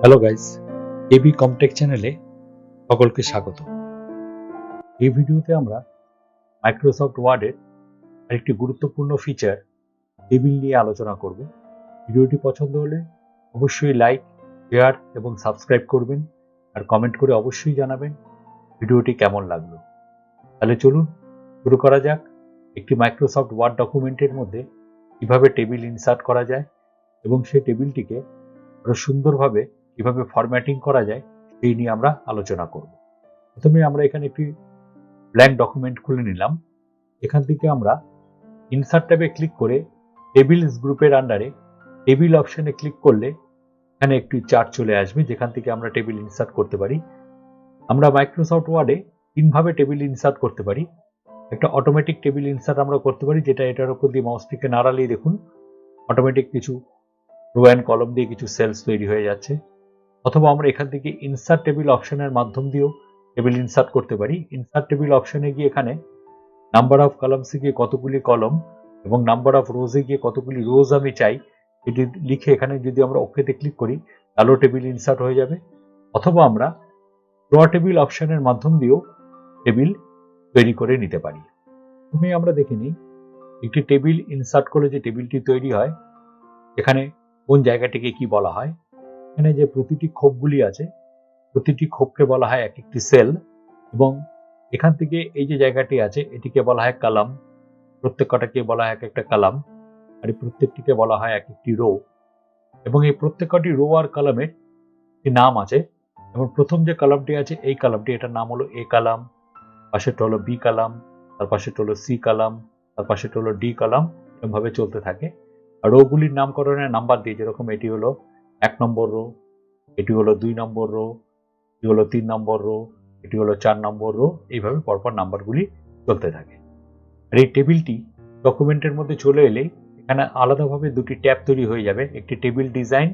Hello guys, AB কমটেক চ্যানেলে সকলকে স্বাগত। এই ভিডিওতে আমরা মাইক্রোসফট ওয়ার্ডের আরেকটি গুরুত্বপূর্ণ ফিচার টেবিল নিয়ে আলোচনা করব। ভিডিওটি পছন্দ হলে অবশ্যই লাইক, শেয়ার এবং সাবস্ক্রাইব করবেন আর কমেন্ট করে অবশ্যই জানাবেন ভিডিওটি কেমন লাগলো। তাহলে চলুন শুরু করা যাক। একটি মাইক্রোসফট ওয়ার্ড ডকুমেন্টের মধ্যে কিভাবে টেবিল ইনসার্ট করা যায় এবং সেই টেবিলটিকে আরো সুন্দরভাবে কিভাবে ফরম্যাটিং করা যায় সেই নিয়ে আমরা আলোচনা করব। প্রথমে আমরা এখানে একটি ব্ল্যাঙ্ক ডকুমেন্ট খুলে নিলাম। এখান থেকে আমরা ইনসার্ট ট্যাবে ক্লিক করে টেবিলস গ্রুপের আন্ডারে টেবিল অপশনে ক্লিক করলে এখানে একটি চার্ট চলে আসবে যেখান থেকে আমরা টেবিল ইনসার্ট করতে পারি। আমরা মাইক্রোসফট ওয়ার্ডে তিনভাবে টেবিল ইনসার্ট করতে পারি। একটা অটোমেটিক টেবিল ইনসার্ট আমরা করতে পারি, যেটা এটার উপর দিয়ে মাউসটিকে নাড়ালেই দেখুন অটোমেটিক কিছু রো অ্যান্ড কলম দিয়ে কিছু সেলস তৈরি হয়ে যাচ্ছে। অথবা আমরা এখান থেকে ইনসার্ট টেবিল অপশনের মাধ্যম দিয়েও টেবিল ইনসার্ট করতে পারি। ইনসার্ট টেবিল অপশনে গিয়ে এখানে নাম্বার অফ কলামসে গিয়ে কতগুলি কলম এবং নাম্বার অফ রোজে গিয়ে কতগুলি রোজ আমি চাই সেটি লিখে এখানে যদি আমরা ওকেতে ক্লিক করি তাহলেও টেবিল ইনসার্ট হয়ে যাবে। অথবা আমরা ড্র টেবিল অপশনের মাধ্যম দিয়েও টেবিল তৈরি করে নিতে পারি। প্রথমে আমরা দেখে নিই একটি টেবিল ইনসার্ট করলে যে টেবিলটি তৈরি হয় এখানে কোন জায়গাটিকে কি বলা হয়। এখানে যে প্রতিটি খোপগুলি আছে প্রতিটি খোপকে বলা হয় এক একটি সেল, এবং এখান থেকে এই যে জায়গাটি আছে এটিকে বলা হয় কলাম, প্রত্যেকটাকে বলা হয় এক একটা কলাম, আর এই প্রত্যেকটিকে বলা হয় এক একটি রো। এবং এই প্রত্যেকটি রো আর কলামের একটি নাম আছে। এবং প্রথম যে কলামটি আছে এই কলামটি, এটার নাম হলো এ কলাম, পাশেরটা হলো বি কলাম, তার পাশেরটা হলো সি কলাম, তার পাশেরটা হলো ডি কলাম, এরকমভাবে চলতে থাকে। আর রোগুলির নামকরণের নাম্বার দিয়ে, যেরকম এটি হলো 1 নম্বর রো, এটি হলো 2 নম্বর রো, এটি হলো 3 নম্বর রো, এটি হলো 4 নম্বর রো, এইভাবে পরপর নাম্বারগুলি চলতে থাকে। আর এই টেবিলটি ডকুমেন্টের মধ্যে চলে এলেই এখানে আলাদাভাবে দুটি ট্যাব তৈরি হয়ে যাবে, একটি টেবিল ডিজাইন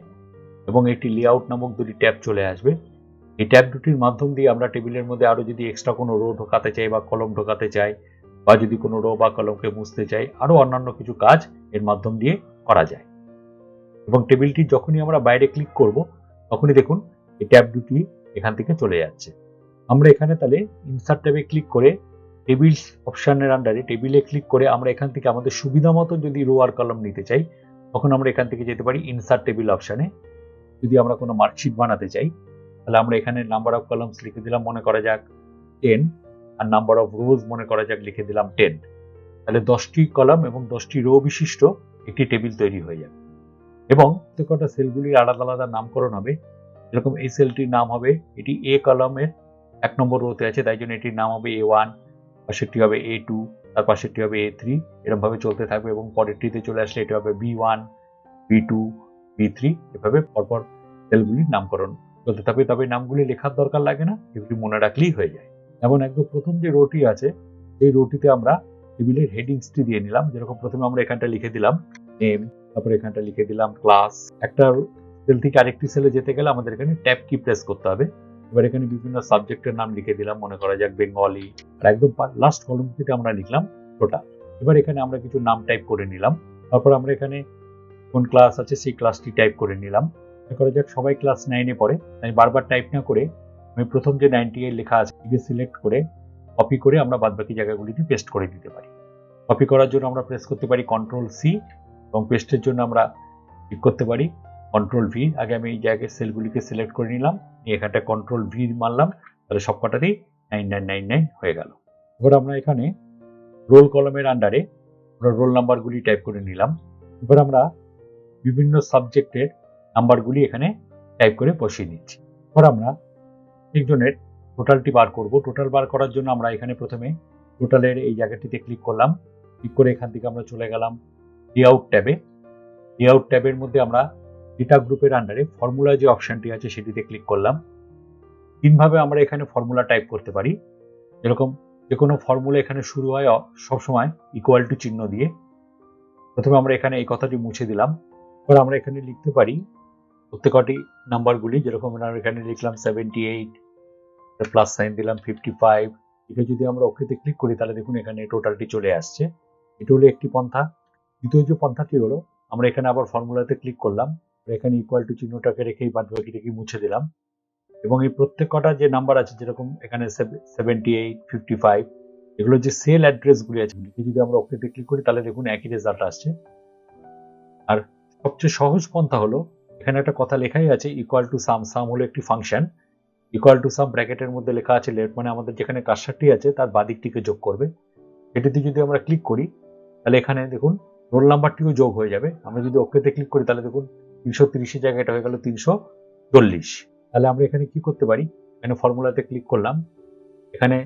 এবং একটি লেআউট নামক দুটি ট্যাব চলে আসবে। এই ট্যাব দুটির মাধ্যম দিয়ে আমরা টেবিলের মধ্যে আরো যদি এক্সট্রা কোনো রো ঢোকাতে চাই বা কলম ঢোকাতে চাই, বা যদি কোনো রো বা কলমকে মুছতে চাই, আরো অন্যান্য কিছু কাজ এর মাধ্যম দিয়ে করা যায়। এবং টেবিলটি যখনই আমরা বাইরে ক্লিক করব তখনই দেখুন এই ট্যাব দুটি এখান থেকে চলে যাচ্ছে। আমরা এখানে তাহলে ইনসার্ট ট্যাবে ক্লিক করে টেবিলস অপশনের আন্ডারে টেবিলে ক্লিক করে আমরা এখান থেকে আমাদের সুবিধা মতো যদি রো আর কলম নিতে চাই তখন আমরা এখান থেকে যেতে পারি ইনসার্ট টেবিল অপশনে। যদি আমরা কোনো মার্কশিট বানাতে চাই তাহলে আমরা এখানে নাম্বার অফ কলামস লিখে দিলাম, মনে করা যাক 10, আর নাম্বার অফ রোজ মনে করা যাক লিখে দিলাম 10। তাহলে 10টি কলাম এবং 10টি রো বিশিষ্ট একটি টেবিল তৈরি হয়ে যাবে। এবং প্রত্যেকটা সেলগুলির আলাদা আলাদা নামকরণ হবে। যেরকম এই সেলটির নাম হবে, এটি এ কলামের 1 নম্বর রোতে আছে তাই জন্য এটির নাম হবে A1, পাশেরটি হবে A2, তার পাশেরটি হবে A3, এরকম ভাবে চলতে থাকবে। এবং পরেরটিতে চলে আসলে এটি হবে B1, B2, B3, এভাবে পরপর সেলগুলির নামকরণ চলতে থাকবে। তবে নামগুলি লেখার দরকার লাগে না, এগুলি মনে রাখলেই হয়ে যায়। এবং একদম প্রথম যে রোটি আছে সেই রোটিতে আমরা টেবিলের হেডিংসটি দিয়ে নিলাম। যেরকম প্রথমে আমরা এখানটা লিখে দিলাম নেম, তারপরে এখানটা লিখে দিলাম ক্লাস। একটা সেল থেকে আরেকটি সেলে যেতে গেলে আমাদের এখানে ট্যাব কি প্রেস করতে হবে। এবার এখানে বিভিন্ন সাবজেক্টের নাম লিখে দিলাম, মনে করা যাক বেঙ্গলি, আর একদম লাস্ট কলমটিতে আমরা লিখলাম টোটাল। এবার এখানে আমরা কিছু নাম টাইপ করে নিলাম। তারপর আমরা এখানে কোন ক্লাস আছে সেই ক্লাসটি টাইপ করে নিলাম। মনে করা যাক সবাই ক্লাস 9-এ পড়ে, তাই বারবার টাইপ না করে আমি প্রথম যে 98 লেখা আছে এটিকে সিলেক্ট করে কপি করে আমরা বাদবাকি জায়গাগুলিতে পেস্ট করে দিতে পারি। কপি করার জন্য আমরা প্রেস করতে পারি Ctrl+C, এবং পেস্টের জন্য আমরা ক্লিক করতে পারি Ctrl+V। আগে আমি এই জায়গায় সেলগুলিকে সিলেক্ট করে নিলাম, এখানটা Ctrl+V মারলাম, তাহলে সবকটাতেই 9999 হয়ে গেল। এবার আমরা এখানে রোল কলমের আন্ডারে আমরা রোল নাম্বারগুলি টাইপ করে নিলাম। এবার আমরা বিভিন্ন সাবজেক্টের নাম্বারগুলি এখানে টাইপ করে বসিয়ে নিচ্ছি। এবার আমরা একজনের টোটালটি বার করব। টোটাল বার করার জন্য আমরা এখানে প্রথমে টোটালের এই জায়গাটিতে ক্লিক করলাম। ক্লিক করে এখান থেকে আমরা চলে গেলাম লেআউট ট্যাবে। লেআউট ট্যাবের মধ্যে আমরা ডেটা গ্রুপের আন্ডারে ফর্মুলা যে অপশনটি আছে সেটিতে ক্লিক করলাম। তিনভাবে আমরা এখানে ফর্মুলা টাইপ করতে পারি। যেরকম যে কোনো ফর্মুলা এখানে শুরু হয় সবসময় ইকুয়াল টু চিহ্ন দিয়ে। প্রথমে আমরা এখানে এই কথাটি মুছে দিলাম। এবার আমরা এখানে লিখতে পারি প্রত্যেকটি নাম্বারগুলি। যেরকম আমরা এখানে লিখলাম 78, প্লাস সাইন দিলাম 55। এটা যদি আমরা ওকেতে ক্লিক করি তাহলে দেখুন এখানে টোটালটি চলে আসছে। এটা হলো একটি পন্থা। দ্বিতীয় যে পন্থাটি হলো আমরা এখানে আবার ফর্মুলাতে ক্লিক করলাম, এখানে ইকুয়াল টু চিহ্নটাকে রেখেই বাদ বাকিটাকে মুছে দিলাম। এবং এই প্রত্যেক কটা যে নাম্বার আছে, যেরকম এখানে 78, 55, এগুলো যে সেল অ্যাড্রেসগুলি আছে, যদি আমরা ওকেতে ক্লিক করি তাহলে দেখুন একই রেজাল্ট আসছে। আর সবচেয়ে সহজ পন্থা হলো, এখানে একটা কথা লেখাই আছে ইকুয়াল টু সাম। সাম হলো একটি ফাংশন। ইকুয়াল টু সাম ব্র্যাকেটের মধ্যে লেখা আছে লেফট, মানে আমাদের যেখানে কার্সারটি আছে তার বাদিকটিকে যোগ করবে। এটিতে যদি আমরা ক্লিক করি তাহলে এখানে দেখুন রোল নাম্বারটিও যোগ হয়ে যাবে। আমরা যদি ওকেতে ক্লিক করি তাহলে দেখুন 330 জায়গায় এটা হয়ে গেল 340। তাহলে আমরা এখানে কি করতে পারি, এখানে ফর্মুলাতে ক্লিক করলাম, এখানে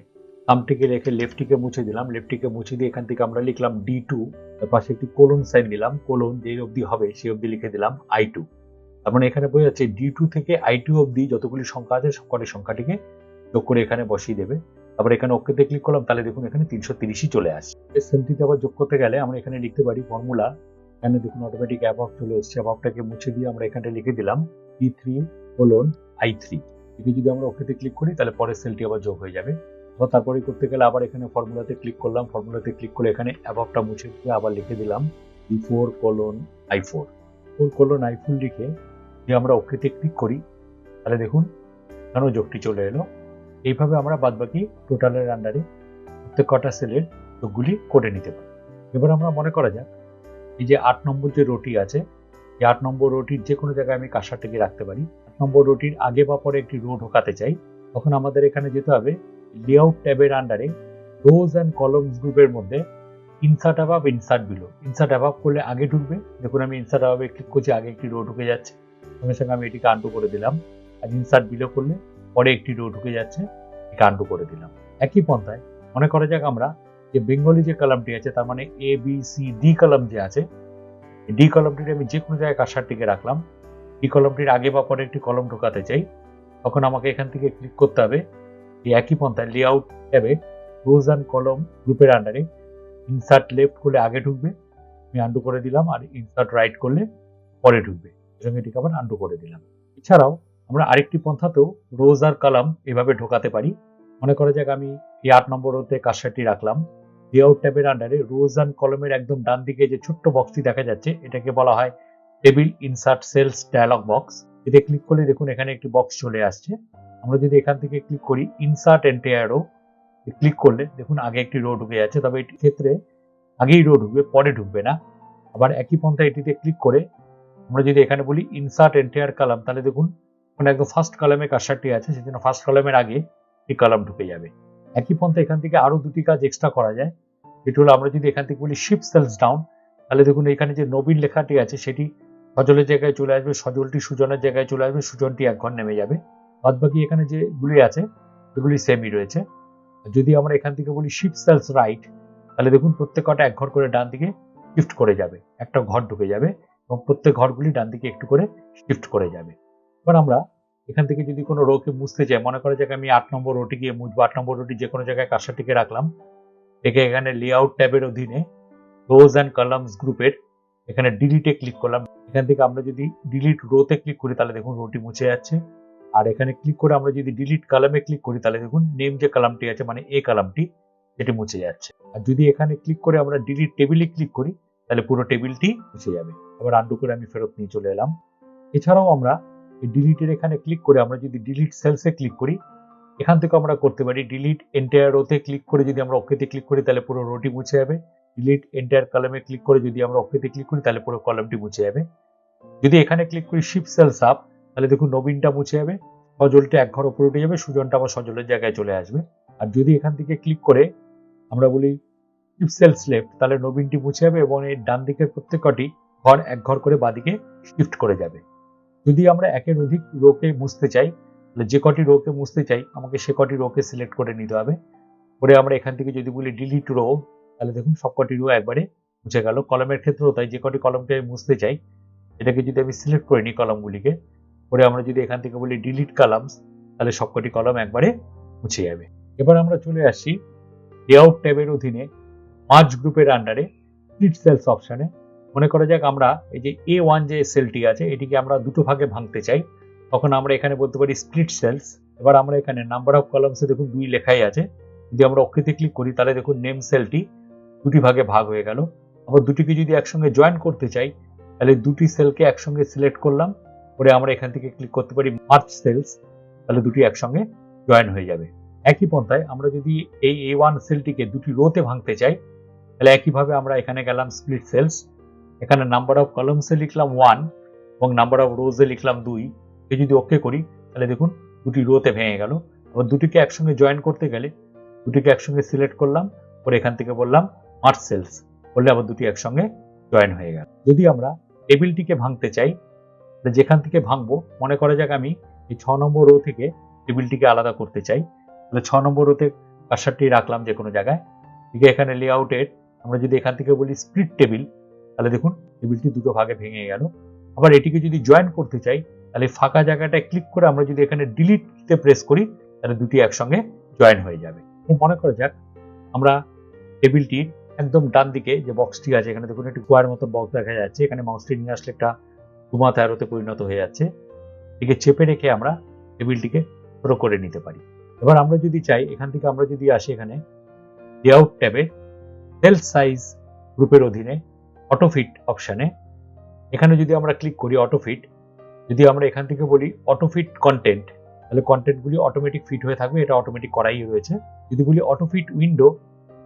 সামটিকে রেখে লেফটটিকে মুছে দিলাম। লেফটটিকে মুছে দিয়ে এখান থেকে আমরা লিখলাম D2, তার পাশে একটি কোলন সাইন দিলাম, কোলন যেই অবধি হবে সেই অবধি লিখে দিলাম I2। তার মানে এখানে বোঝা যাচ্ছে D2 থেকে I2 অবধি যতগুলি সংখ্যা আছে সবকটি সংখ্যাটিকে যোগ করে এখানে বসিয়ে দেবে। তারপরে এখানে ওকেতে ক্লিক করলাম, তাহলে দেখুন এখানে 330ই চলে আসে। এই সেলটিতে আবার যোগ করতে গেলে আমরা এখানে লিখতে পারি ফর্মুলা, এখানে দেখুন অটোমেটিক অ্যাবভ চলে এসেছে। অ্যাবভটাকে মুছে দিয়ে আমরা এখানটা লিখে দিলাম D3 কোলন I3। এটি যদি আমরা ওকেতে ক্লিক করি তাহলে পরের সেলটি আবার যোগ হয়ে যাবে। আবার তারপরে করতে গেলে আবার এখানে ফর্মুলাতে ক্লিক করলাম, ফর্মুলাতে ক্লিক করে এখানে অ্যাবভটা মুছে দিয়ে আবার লিখে দিলাম D4 colon I4। 4 colon I4 লিখে যদি আমরা ওকেতে ক্লিক করি তাহলে দেখুন এখানেও যোগটি চলে এলো। এইভাবে আমরা বাদবাকি টোটালের আন্ডারে প্রত্যেক কটা সেলের যোগগুলি করে নিতে পারি। এবার আমরা মনে করা যাক এই যে 8 নম্বর যে রোটি আছে, এই 8 নম্বর রোটির যে কোনো জায়গায় আমি কার্সারটিকে রাখতে পারি। 8 নম্বর রোটির আগে বা পরে একটি রো ঢোকাতে চাই, তখন আমাদের এখানে যেতে হবে লেআউট ট্যাবের আন্ডারে রোজ অ্যান্ড কলমস গ্রুপের মধ্যে insert above, insert below. Insert above করলে আগে ঢুকবে, দেখুন আমি ইনসার্ট অ্যাবাভে ক্লিক করছি, আগে একটি রো ঢুকে যাচ্ছে, সঙ্গে সঙ্গে আমি এটিকে আনডু করে দিলাম। আর ইনসার্ট বিলো করলে পরে একটি রো ঢুকে যাচ্ছে, এটিকে আনডু করে দিলাম। একই পন্থায় মনে করা যাক আমরা যে বেঙ্গলি যে কলামটি আছে, তার মানে ABCD কলাম যে আছে, ডি কলামটির আমি যে কোনো জায়গায় কার্সারটিকে রাখলাম, ডি কলামটির আগে বা পরে একটি কলম ঢোকাতে চাই, তখন আমাকে এখান থেকে ক্লিক করতে হবে এই একই পন্থায় লেআউট ট্যাবে রোজ অ্যান্ড কলম গ্রুপের আন্ডারে ইনসার্ট লেফট করলে আগে ঢুকবে, আমি আন্ডু করে দিলাম, আর ইনসার্ট রাইট করলে পরে ঢুকবে, এবং এটিকে আবার আন্ডু করে দিলাম। এছাড়াও আমরা আরেকটি পন্থাতেও রোজ আর কলাম এভাবে ঢোকাতে পারি। মনে করা যাক আমি এই 8 নম্বর রোতে কার্সারটি রাখলাম, লেআউট ট্যাবের আন্ডারে রোজ অ্যান্ড কলমের একদম ডান দিকে যে ছোট্ট বক্সটি দেখা যাচ্ছে, এটাকে বলা হয় table insert cells dialog box. এতে ক্লিক করলে দেখুন এখানে একটি বক্স চলে আসছে। আমরা যদি এখান থেকে ক্লিক করি ইনসার্ট এন্টায়ার রো, ক্লিক করলে দেখুন আগে একটি রো ঢুকে যাচ্ছে, তবে এটির ক্ষেত্রে আগেই রো ঢুকবে, পরে ঢুকবে না। আবার একই পন্থা এটিতে ক্লিক করে আমরা যদি এখানে বলি ইনসার্ট এন্টায়ার কলাম, তাহলে দেখুন ওখানে একদম ফার্স্ট কলামে কার্সারটি আছে, সেজন্য ফার্স্ট কলামের আগে এই কলাম ঢুকে যাবে। একই পন্থা এখান থেকে আরো দুটি কাজ এক্সট্রা করা যায়, যেটি হলো আমরা যদি এখান থেকে বলি শিফট সেলস ডাউন, তাহলে দেখুন এখানে যে নবীন লেখাটি আছে সেটি সজলের জায়গায় চলে আসবে, সজলটি সুজনের জায়গায় চলে আসবে, সুজনটি এক ঘর নেমে যাবে। বাদ বাকি এখানে যেগুলি আছে সেগুলি সেমই রয়েছে। যদি আমরা এখান থেকে বলি শিফট সেলস রাইট, তাহলে দেখুন প্রত্যেক কটা এক ঘর করে ডান দিকে শিফট করে যাবে, একটা ঘর ঢুকে যাবে এবং প্রত্যেক ঘরগুলি ডান দিকে একটু করে শিফট করে যাবে। এবার আমরা এখান থেকে যদি কোনো রোকে মুছতে চাই, মনে করা যাক আমি 8 নম্বর রোটি গিয়ে মুছবো, 8 নম্বর রোটি যে কোনো জায়গায় কার্সারটিকে রাখলাম, একে এখানে লেআউট ট্যাবের অধীনে রোজ অ্যান্ড কলামস গ্রুপের এখানে ডিলিটে ক্লিক করলাম। এখান থেকে আমরা যদি ডিলিট রোতে ক্লিক করি তাহলে দেখুন রোটি মুছে যাচ্ছে। আর এখানে ক্লিক করে আমরা যদি ডিলিট কলামে ক্লিক করি তাহলে দেখুন নেম যে কলামটি আছে, মানে এ কলামটি, সেটি মুছে যাচ্ছে। আর যদি এখানে ক্লিক করে আমরা ডিলিট টেবিলে ক্লিক করি তাহলে পুরো টেবিলটি মুছে যাবে। আবার আন্ডু করে আমি ফেরত নিয়ে চলে এলাম। এছাড়াও আমরা এই ডিলিটের এখানে ক্লিক করে আমরা যদি ডিলিট সেলসে ক্লিক করি, এখান থেকে আমরা করতে পারি ডিলিট এন্টায়ার রোতে ক্লিক করে যদি আমরা ওকেতে ক্লিক করি তাহলে পুরো রোটি মুছে যাবে। ডিলিট এন্টায়ার কলামে ক্লিক করে যদি আমরা ওকেতে ক্লিক করি তাহলে পুরো কলামটি মুছে যাবে। যদি এখানে ক্লিক করি শিফট সেলস আপ, তাহলে দেখুন নবীনটা মুছে যাবে, সজলটা এক ঘর উপরে উঠে যাবে, সুজনটা আবার সজলের জায়গায় চলে আসবে। আর যদি এখান থেকে ক্লিক করে আমরা বলি শিফট সেলস লেফট, তাহলে নবীনটি মুছে যাবে এবং এই ডান দিকের প্রত্যেক কটি ঘর এক ঘর করে বাদিকে শিফট করে যাবে। যদি আমরা একের অধিক রোকে মুছতে চাই, তাহলে যে কটি রোকে মুছতে চাই আমাকে সে কটি রোকে সিলেক্ট করে নিতে হবে। পরে আমরা এখান থেকে যদি বলি ডিলিট রো, তাহলে দেখুন সবকটি রো একবারে মুছে গেল। কলমের ক্ষেত্রেও তাই, যে কটি কলমকে আমি মুছতে চাই এটাকে যদি আমি সিলেক্ট করে নিই কলমগুলিকে, পরে আমরা যদি এখান থেকে বলি ডিলিট কলামস, তাহলে সবকটি কলম একবারে মুছে যাবে। এবার আমরা চলে আসছি লেআউট ট্যাবের অধীনে মার্জ গ্রুপের আন্ডারে স্প্লিট সেলস অপশনে। মনে করা যাক আমরা এই যে A1 যে সেলটি আছে এটিকে আমরা দুটো ভাগে ভাঙতে চাই, তখন আমরা এখানে বলতে পারি স্প্লিট সেলস। এবার আমরা এখানে নাম্বার অফ কলামসে দেখুন 2 লেখাই আছে, যদি আমরা ওকেতে ক্লিক করি তাহলে দেখুন নেম সেলটি দুটি ভাগে ভাগ হয়ে গেল। আবার দুটিকে যদি একসঙ্গে জয়েন করতে চাই তাহলে দুটি সেলকে একসঙ্গে সিলেক্ট করলাম, করে আমরা এখান থেকে ক্লিক করতে পারি মার্জ সেলস, তাহলে দুটি একসঙ্গে জয়েন হয়ে যাবে। একই পন্থায় আমরা যদি এই A1 সেলটিকে দুটি রোতে ভাঙতে চাই, তাহলে একইভাবে আমরা এখানে গেলাম স্প্লিট সেলস, এখানে নাম্বার অফ কলামসে লিখলাম 1 এবং নাম্বার অফ রোজে লিখলাম 2, যদি ওকে করি তাহলে দেখুন দুটি রোতে ভেঙে গেল। আবার দুটিকে একসঙ্গে জয়েন করতে গেলে দুটিকে একসঙ্গে সিলেক্ট করলাম, পরে এখান থেকে বললাম মার্জ সেলস, বললে আবার দুটি একসঙ্গে জয়েন হয়ে গেল। যদি আমরা টেবিলটিকে ভাঙতে চাই, যেখান থেকে ভাঙবো, মনে করা যাক আমি এই 6 নম্বর রো থেকে টেবিলটিকে আলাদা করতে চাই, তাহলে 6 নম্বর রোতে কার্সারটি রাখলাম যে কোনো জায়গায়, ঠিক এখানে লেআউটের আমরা যদি এখান থেকে বলি স্প্লিট টেবিল, তাহলে দেখুন টেবিলটি দুটো ভাগে ভেঙে গেল। আবার এটিকে যদি জয়েন করতে চাই, তাহলে ফাঁকা জায়গাটায় ক্লিক করে আমরা যদি এখানে ডিলিটতে প্রেস করি, তাহলে দুটি একসঙ্গে জয়েন হয়ে যাবে। মনে করা যাক আমরা টেবিলটির একদম ডান দিকে যে বক্সটি আছে, এখানে দেখুন একটি স্কোয়ার মতো বক্স দেখা যাচ্ছে, এখানে মাউসটি নিয়ে আসলে একটা দুমাথা অ্যারোতে পরিণত হয়ে যাচ্ছে, এটিকে চেপে রেখে আমরা টেবিলটিকে ছোট করে নিতে পারি। এবার আমরা যদি চাই, এখান থেকে আমরা যদি আসি এখানে লেআউট ট্যাবে সেল সাইজ গ্রুপের অধীনে অটোফিট অপশানে, এখানে যদি আমরা ক্লিক করি অটোফিট, যদি আমরা এখান থেকে বলি অটোফিট কন্টেন্ট, তাহলে কন্টেন্টগুলি অটোমেটিক ফিট হয়ে থাকবে, এটা অটোমেটিক করাই রয়েছে। যদি বলি অটোফিট উইন্ডো,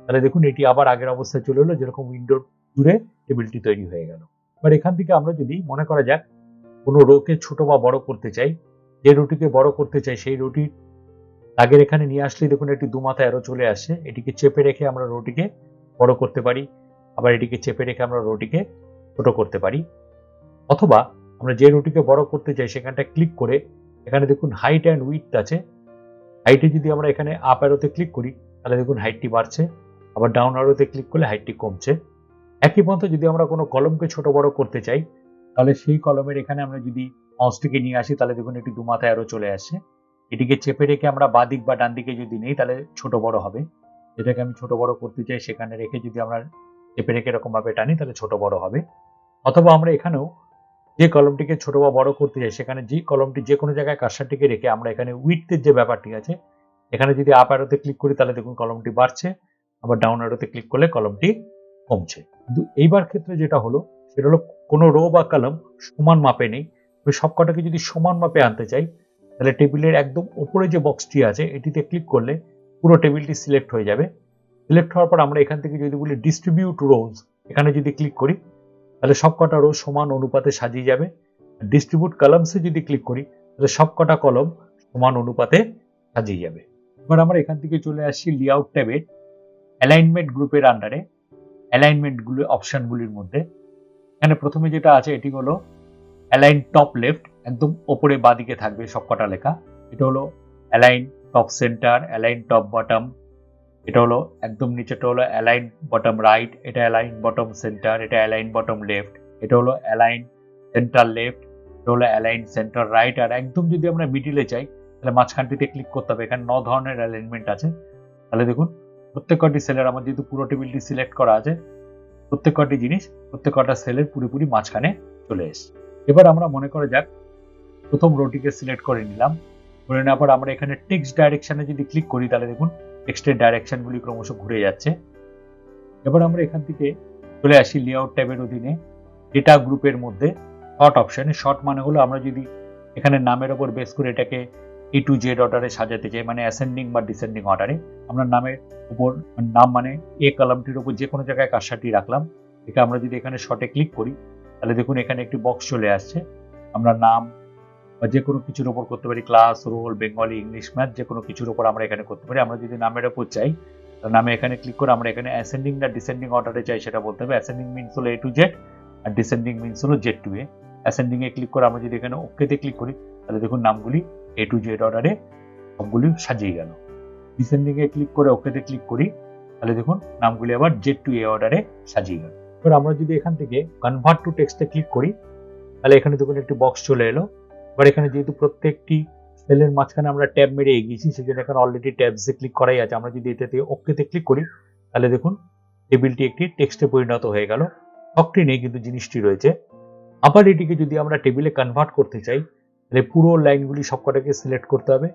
তাহলে দেখুন এটি আবার আগের অবস্থায় চলে এলো, যেরকম উইন্ডোর জুড়ে টেবিলটি তৈরি হয়ে গেল। এবার এখান থেকে আমরা যদি মনে করা যাক কোনো রোকে ছোট বা বড় করতে চাই, যে রোটিকে বড় করতে চাই সেই রোটির আগের এখানে নিয়ে আসলে দেখুন একটি দুমাথা অ্যারো চলে আসে, এটিকে চেপে রেখে আমরা রোটিকে বড় করতে পারি, আবার এটিকে চেপে রেখে আমরা রোটিকে ছোট করতে পারি। অথবা আমরা যে রোটিকে বড় করতে চাই সেখানটা ক্লিক করে এখানে দেখুন হাইট অ্যান্ড উইডথ আছে, হাইটে যদি আমরা এখানে আপ অ্যারোতে ক্লিক করি তাহলে দেখুন হাইটটি বাড়ছে, আবার ডাউন অ্যারোতে ক্লিক করলে হাইটটি কমছে। একই পন্থা যদি আমরা কোনো কলমকে ছোট বড় করতে চাই, তাহলে সেই কলমের এখানে আমরা যদি মাউসটিকে নিয়ে আসি, তাহলে দেখুন একটি দুমাথা অ্যারো চলে আসছে, এটিকে চেপে রেখে আমরা বাঁ দিক বা ডান দিকে যদি নেই তাহলে ছোট বড় হবে। যেটাকে আমি ছোট বড় করতে চাই সেখানে রেখে যদি আমরা চেপে রেখে এরকম ভাবে টানি তাহলে ছোট বড় হবে। অথবা আমরা এখানেও যে কলমটিকে ছোট বা বড় করতে চাই সেখানে যে কলমটি যে কোনো জায়গায় কার্সারটিকে রেখে আমরা এখানে উইডথের যে ব্যাপারটি আছে, এখানে যদি আপ অ্যারোতে ক্লিক করি তাহলে দেখুন কলমটি বাড়ছে, আবার ডাউন অ্যারোতে ক্লিক করলে কলমটি কমছে। কিন্তু এইবার ক্ষেত্রে যেটা হলো সেটা হলো কোনো রো বা কলম সমান মাপে নেই, সবকটাকে যদি সমান মাপে আনতে চাই, তাহলে টেবিলের একদম উপরে যে বক্সটি আছে এটিতে ক্লিক করলে পুরো টেবিলটি সিলেক্ট হয়ে যাবে। সিলেক্ট হওয়ার পর আমরা এখান থেকে যদি বলি ডিস্ট্রিবিউট রোজ, এখানে যদি ক্লিক করি তাহলে সবকটা রো সমান অনুপাতে সাজিয়ে যাবে। ডিস্ট্রিবিউট কলামসে যদি ক্লিক করি তাহলে সবকটা কলম সমান অনুপাতে সাজিয়ে যাবে। এবার আমরা এখান থেকে চলে আসছি লেআউট ট্যাবের অ্যালাইনমেন্ট গ্রুপের আন্ডারে অ্যালাইনমেন্টগুলো অপশনগুলির মধ্যে। এখানে প্রথমে যেটা আছে এটি হলো অ্যালাইন টপ লেফট, একদম ওপরে বাঁদিকে থাকবে সবকটা লেখা, এটা হলো align top centre, align top bottom, এটা হলো একদম নিচেটা হলো অ্যালাইন বটম রাইট, এটা অ্যালাইন বটম সেন্টার, এটা অ্যালাইন বটম লেফট, এটা হলো অ্যালাইন সেন্টার লেফট, এটা হলো অ্যালাইন সেন্টার রাইট। আর একদম যদি আমরা মিডিলে চাই তাহলে মাঝখানটিতে ক্লিক করতে হবে, এখানে 9 ধরনের অ্যালাইনমেন্ট আছে। তাহলে দেখুন প্রত্যেক কটি সেলের আমার যেহেতু পুরো টেবিলটি সিলেক্ট করা আছে, প্রত্যেক কটি জিনিস প্রত্যেক কটা সেলের পুরোপুরি মাঝখানে চলে এসেছে। এবার আমরা মনে করা যাক প্রথম রোটিকে সিলেক্ট করে নিলাম, করে নেওয়ার পর আমরা এখানে টেক্সট ডাইরেকশনে যদি ক্লিক করি তাহলে দেখুন টেক্সটের ডাইরেকশনগুলি ক্রমশ ঘুরে যাচ্ছে। এবার আমরা এখান থেকে চলে আসি লেআউট ট্যাবের অধীনে ডেটা গ্রুপের মধ্যে শর্ট অপশনে। শর্ট মানে হলো আমরা যদি এখানে নামের ওপর বেস করে এটাকে A to Z অর্ডারে সাজাতে চাই, মানে অ্যাসেন্ডিং বা ডিসেন্ডিং অর্ডারে, আমরা নামের উপর নাম মানে এ কলামটির উপর যে কোনো জায়গায় কার্সারটি রাখলাম, এটা আমরা যদি এখানে শর্টে ক্লিক করি তাহলে দেখুন এখানে একটি বক্স চলে আসছে, আমরা নাম বা যে কোনো কিছুর উপর করতে পারি, class, roll, Bengali, English, math, যে কোনো কিছুর উপর আমরা এখানে করতে পারি। আমরা যদি নামের উপর চাই তাহলে নামে এখানে ক্লিক করে আমরা এখানে অ্যাসেন্ডিং না ডিসেন্ডিং অর্ডারে চাই সেটা বলতে হবে। অ্যাসেন্ডিং মিনস হলো A to Z আর ডিসেন্ডিং মিনস হলো Z to A। অ্যাসেন্ডিং এ ক্লিক করে আমরা যদি এখানে ওকেতে ক্লিক করি তাহলে দেখুন নামগুলি A to Z অর্ডারে সবগুলি সাজিয়ে গেল। ডিসেন্ডিং এ ক্লিক করে ওকেতে ক্লিক করি তাহলে দেখুন নামগুলি আবার Z to A অর্ডারে সাজিয়ে গেল। এবার আমরা যদি এখান থেকে কনভার্ট টু টেক্সটে ক্লিক করি তাহলে এখানে দেখুন একটি বক্স চলে এলো। এবার এখানে যেহেতু প্রত্যেকটি সেলের মাঝখানে আমরা ট্যাব মেরে এগিয়েছি সেজন্য এখানে অলরেডি ট্যাবসে ক্লিক করাই আছে। আমরা যদি এটাতে ওকেতে ক্লিক করি তাহলে দেখুন টেবিলটি একটি টেক্সটে পরিণত হয়ে গেল, ছকটি নেই কিন্তু জিনিসটি রয়েছে। আবার এটিকে যদি আমরা টেবিলে কনভার্ট করতে চাই তাহলে পুরো লাইনগুলি সবকটাকে সিলেক্ট করতে হবে,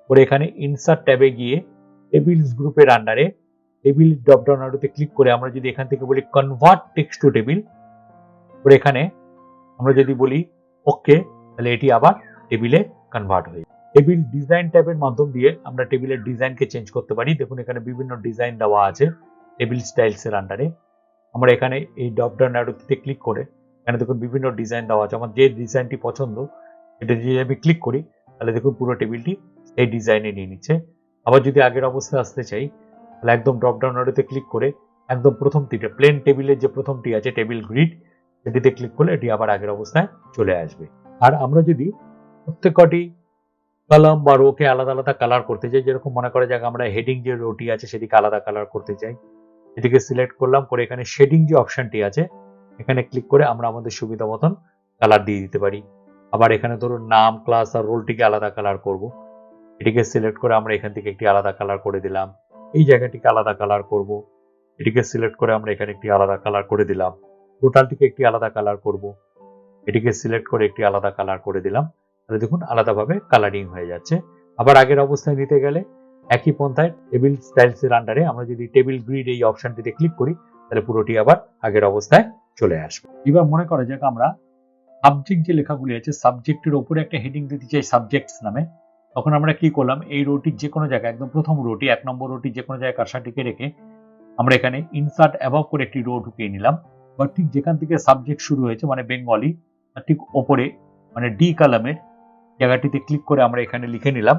পরে এখানে ইনসার্ট ট্যাবে গিয়ে টেবিলস গ্রুপের আন্ডারে টেবিল ড্রপডাউন অ্যারোতে ক্লিক করে আমরা যদি এখান থেকে বলি কনভার্ট টেক্সট টু টেবিল, পরে এখানে আমরা যদি বলি ওকে, তাহলে এটি আবার টেবিলে কনভার্ট হয়ে যাবে। টেবিল ডিজাইন ট্যাবের মাধ্যম দিয়ে আমরা টেবিলের ডিজাইনকে চেঞ্জ করতে পারি। দেখুন এখানে বিভিন্ন ডিজাইন দেওয়া আছে টেবিল স্টাইলস এর আন্ডারে। আমরা এখানে এই ড্রপ ডাউন অ্যারোতে ক্লিক করে এখানে দেখুন বিভিন্ন ডিজাইন দেওয়া আছে। আমার যে ডিজাইনটি পছন্দ সেটা যদি আমি ক্লিক করি তাহলে দেখুন পুরো টেবিলটি এই ডিজাইনে নিয়ে নিচ্ছে। আবার যদি আগের অবস্থায় আসতে চাই তাহলে একদম ড্রপ ডাউন অ্যারোতে ক্লিক করে একদম প্রথমটিতে প্লেন টেবিলের যে প্রথমটি আছে টেবিল গ্রিড সেটিতে ক্লিক করলে এটি আবার আগের অবস্থায় চলে আসবে। আর আমরা যদি প্রত্যেকটি কলাম বা রোকে আলাদা আলাদা কালার করতে চাই, যেরকম মনে করা যাক আমরা হেডিং যে রোটি আছে সেটিকে আলাদা কালার করতে চাই, এটিকে সিলেক্ট করলাম, করে এখানে শেডিং যে অপশনটি আছে এখানে ক্লিক করে আমরা আমাদের সুবিধা মতন কালার দিয়ে দিতে পারি। আবার এখানে ধরুন নাম, ক্লাস আর রোলটিকে আলাদা কালার করব, এটিকে সিলেক্ট করে আমরা এখান থেকে একটি আলাদা কালার করে দিলাম। এই জায়গাটিকে আলাদা কালার করব, এটিকে সিলেক্ট করে আমরা এখানে একটি আলাদা কালার করে দিলাম। টোটালটিকে একটি আলাদা কালার করব, এটিকে সিলেক্ট করে একটি আলাদা কালার করে দিলাম। তাহলে দেখুন আলাদাভাবে কালারিং হয়ে যাচ্ছে। আবার আগের অবস্থায় নিতে গেলে একই পন্থায় টেবিল স্টাইলস এর আন্ডারে আমরা যদি টেবিল গ্রিড এই অপশনটিতে ক্লিক করি তাহলে পুরোটি আবার আগের অবস্থায় চলে আসবে। এবার মনে করা যাক আমরা সাবজেক্ট যে লেখাগুলি আছে সাবজেক্টের উপরে একটা হেডিং দিতে চাই সাবজেক্টস নামে। তখন আমরা কি করলাম, এই রোটির যে কোনো জায়গায় একদম প্রথম রোটি 1 নম্বর রোটি যে কোনো জায়গায় কার্সারটিকে রেখে আমরা এখানে ইনসার্ট অ্যাবভ করে একটি রো ঢুকিয়ে নিলাম। বা ঠিক যেখান থেকে সাবজেক্ট শুরু হয়েছে মানে বেঙ্গলি তার ঠিক ওপরে মানে ডি কলামের জায়গাটিতে ক্লিক করে আমরা এখানে লিখে নিলাম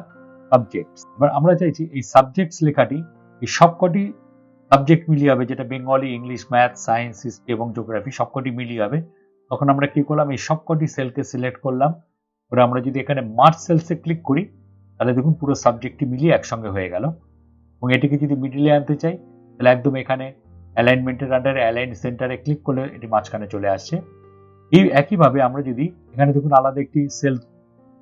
সাবজেক্টস। এবার আমরা চাইছি এই সাবজেক্টস লেখাটি এই সবকটি সাবজেক্ট মিলিয়ে হবে, যেটা Bengali, English, math, science, history এবং জিওগ্রাফি সবকটি মিলিয়ে হবে। তখন আমরা কি করলাম, এই সবকটি সেলকে সিলেক্ট করলাম, করে আমরা যদি এখানে মার্জ সেলসে ক্লিক করি তাহলে দেখুন পুরো সাবজেক্টটি মিলিয়ে একসঙ্গে হয়ে গেল। এবং এটিকে যদি মিডিলে আনতে চাই তাহলে একদম এখানে অ্যালাইনমেন্টের আন্ডারে অ্যালাইন সেন্টারে ক্লিক করলে এটি মাঝখানে চলে আসছে। এই একইভাবে আমরা যদি এখানে দেখুন আলাদা একটি সেল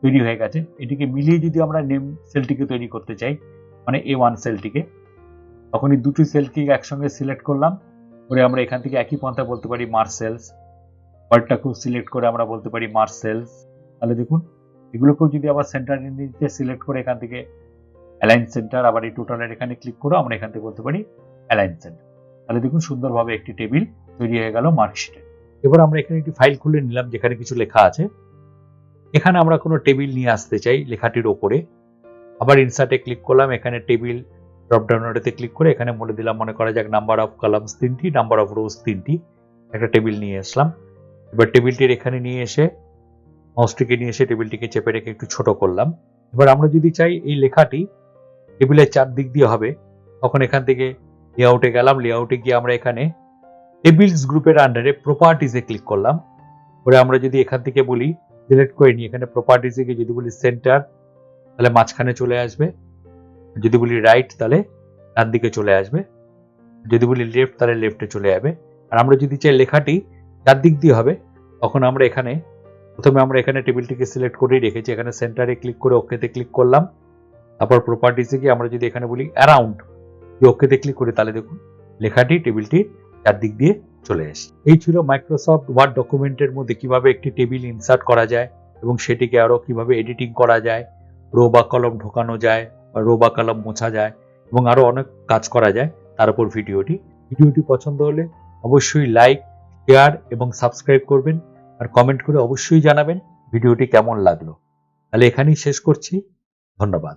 তৈরি হয়ে গেছে, এটিকে মিলিয়ে যদি আমরা নেম সেলটিকে তৈরি করতে চাই মানে A1 সেলটিকে, তখন এই দুটি সেলকে একসঙ্গে সিলেক্ট করলাম, করে আমরা এখান থেকে একই পন্থায় বলতে পারি মার্জ সেলস। ওয়ার্ডটাকেও সিলেক্ট করে আমরা বলতে পারি মার্জ সেলস। তাহলে দেখুন এগুলোকেও যদি আবার সেন্টার নিতে সিলেক্ট করে এখান থেকে অ্যালাইন সেন্টার, আবার এই টোটালের এখানে ক্লিক করে আমরা এখান থেকে বলতে পারি অ্যালাইন সেন্টার। তাহলে দেখুন সুন্দরভাবে একটি টেবিল তৈরি হয়ে গেল মার্কশিটে। এবার আমরা এখানে একটি ফাইল খুলে নিলাম যেখানে কিছু লেখা আছে। এখানে আমরা কোনো টেবিল নিয়ে আসতে চাই লেখাটির ওপরে, আবার ইনসার্টে ক্লিক করলাম, এখানে টেবিল ড্রপ ডাউন অ্যারোতে ক্লিক করে এখানে বলে দিলাম মনে করা যাক নাম্বার অফ কলামস 3টি, নাম্বার অফ রোজ 3টি, একটা টেবিল নিয়ে আসলাম। এবার টেবিলটির এখানে নিয়ে এসে মাউসটিকে নিয়ে এসে টেবিলটিকে চেপে রেখে একটু ছোট করলাম। এবার আমরা যদি চাই এই লেখাটি টেবিলের চারদিক দিয়ে হবে তখন এখান থেকে লেআউটে গেলাম, লেআউটে গিয়ে আমরা এখানে টেবিলস গ্রুপের আন্ডারে প্রপার্টিজে ক্লিক করলাম, করে আমরা যদি এখান থেকে বলি সিলেক্ট করে নিই এখানে প্রপার্টিজে গিয়ে যদি বলি সেন্টার তাহলে মাঝখানে চলে আসবে, যদি বলি রাইট তাহলে ডান দিকে চলে আসবে, যদি বলি লেফট তাহলে লেফটে চলে যাবে। আর আমরা যদি চাই লেখাটি চারদিক দিয়ে হবে তখন আমরা এখানে প্রথমে আমরা এখানে টেবিলটিকে সিলেক্ট করেই রেখেছি, এখানে সেন্টারে ক্লিক করে ওকেতে ক্লিক করলাম, তারপর প্রপার্টিজে গিয়ে আমরা যদি এখানে বলি অ্যারাউন্ড ওকেতে ক্লিক করি তাহলে দেখুন লেখাটি টেবিলটির চারদিক দিয়ে চলে আসে। এই ছিল মাইক্রোসফট ওয়ার্ড ডকুমেন্টের মধ্যে কিভাবে একটি টেবিল ইনসার্ট করা যায় এবং সেটিকে আরো কিভাবে এডিটিং করা যায়, রো বা কলম ঢোকানো যায় বা রো বা কলম মোছা যায় এবং আরো অনেক কাজ করা যায় তার উপর ভিডিওটি পছন্দ হলে অবশ্যই লাইক, শেয়ার এবং সাবস্ক্রাইব করবেন আর কমেন্ট করে অবশ্যই জানাবেন ভিডিওটি কেমন লাগলো। তাহলে এখানেই শেষ করছি, ধন্যবাদ।